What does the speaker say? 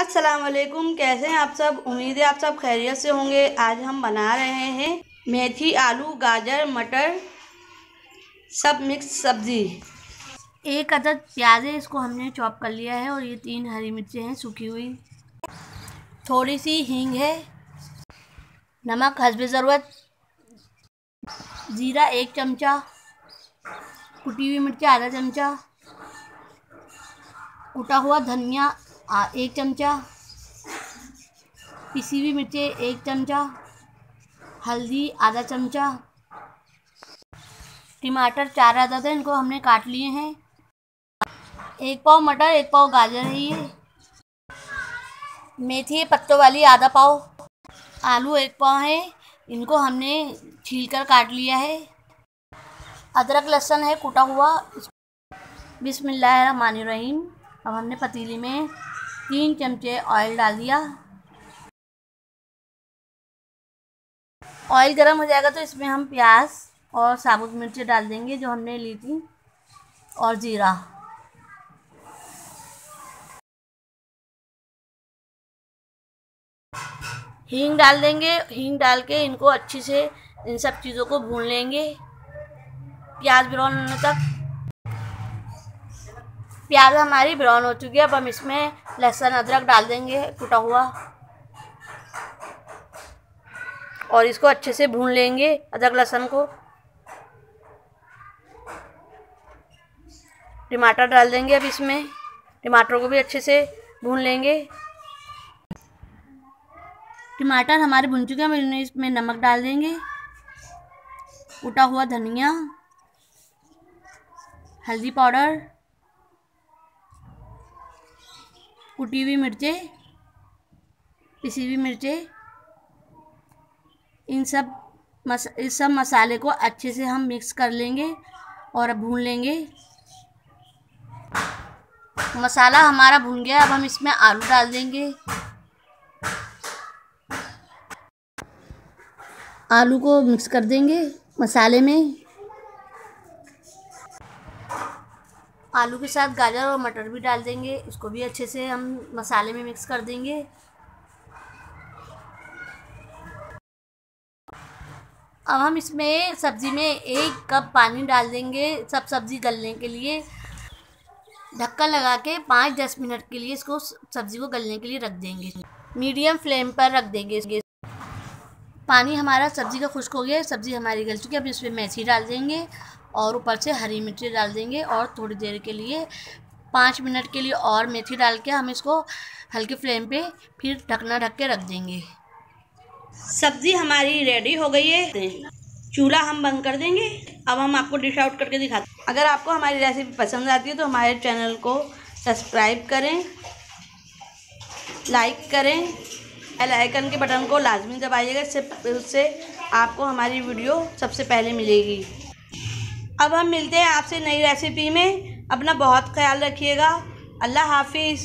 अस्सलाम वालेकुम। कैसे हैं आप सब? उम्मीद है आप सब खैरियत से होंगे। आज हम बना रहे हैं मेथी, आलू, गाजर, मटर सब मिक्स सब्ज़ी। एक अदद प्याज है, इसको हमने चॉप कर लिया है। और ये 3 हरी मिर्चें हैं सूखी हुई। थोड़ी सी हींग है, नमक हस्बे ज़रूरत, ज़ीरा 1 चमचा, कुटी हुई मिर्च आधा चमचा, कुटा हुआ धनिया 1 चमचा, पिसी हुई मिर्चें 1 चमचा, हल्दी आधा चमचा, टमाटर 4 अदद है, इनको हमने काट लिए हैं। 1 पाव मटर, 1 पाव गाजर है ये। मेथी पत्तों वाली आधा पाव। आलू 1 पाव है, इनको हमने छील कर काट लिया है। अदरक लहसुन है कूटा हुआ। बिस्मिल्लाहिर्रहमानिर्रहीम। अब हमने पतीली में 3 चमचे ऑयल डाल दिया। ऑयल गर्म हो जाएगा तो इसमें हम प्याज और साबुत मिर्चें डाल देंगे जो हमने ली थी, और ज़ीरा। हींग डाल देंगे। हींग डाल के इनको अच्छे से इन सब चीज़ों को भून लेंगे प्याज ब्राउन होने तक। प्याज हमारी ब्राउन हो चुकी है। अब हम इसमें लहसुन अदरक डाल देंगे कुटा हुआ, और इसको अच्छे से भून लेंगे अदरक लहसुन को। टमाटर डाल देंगे अब इसमें, टमाटर को भी अच्छे से भून लेंगे। टमाटर हमारे भुन चुके हैं। हम इसमें नमक डाल देंगे, कुटा हुआ धनिया, हल्दी पाउडर, कुटी हुई मिर्चें, पिसी हुई मिर्चें। इस सब मसाले को अच्छे से हम मिक्स कर लेंगे और अब भून लेंगे। मसाला हमारा भून गया। अब हम इसमें आलू डाल देंगे। आलू को मिक्स कर देंगे मसाले में। आलू के साथ गाजर और मटर भी डाल देंगे, इसको भी अच्छे से हम मसाले में मिक्स कर देंगे। अब हम इसमें सब्ज़ी में 1 कप पानी डाल देंगे सब सब्ज़ी गलने के लिए। ढक्कन लगा के 5-10 मिनट के लिए इसको सब्ज़ी को गलने के लिए रख देंगे। मीडियम फ्लेम पर रख देंगे। पानी हमारा सब्ज़ी का खुश्क हो गया है, सब्ज़ी हमारी गल चुकी है। अब इसमें मेथी डाल देंगे और ऊपर से हरी मिर्ची डाल देंगे, और थोड़ी देर के लिए 5 मिनट के लिए और मेथी डाल के हम इसको हल्के फ्लेम पे फिर ढकना ढक के रख देंगे। सब्ज़ी हमारी रेडी हो गई है। चूल्हा हम बंद कर देंगे। अब हम आपको डिश आउट करके दिखाते हैं। अगर आपको हमारी रेसिपी पसंद आती है तो हमारे चैनल को सब्सक्राइब करें, लाइक करें, बेल आइकन के बटन को लाजमी दबाइएगा। उससे आपको हमारी वीडियो सबसे पहले मिलेगी। अब हम मिलते हैं आपसे नई रेसिपी में। अपना बहुत ख्याल रखिएगा। अल्लाह हाफिज़।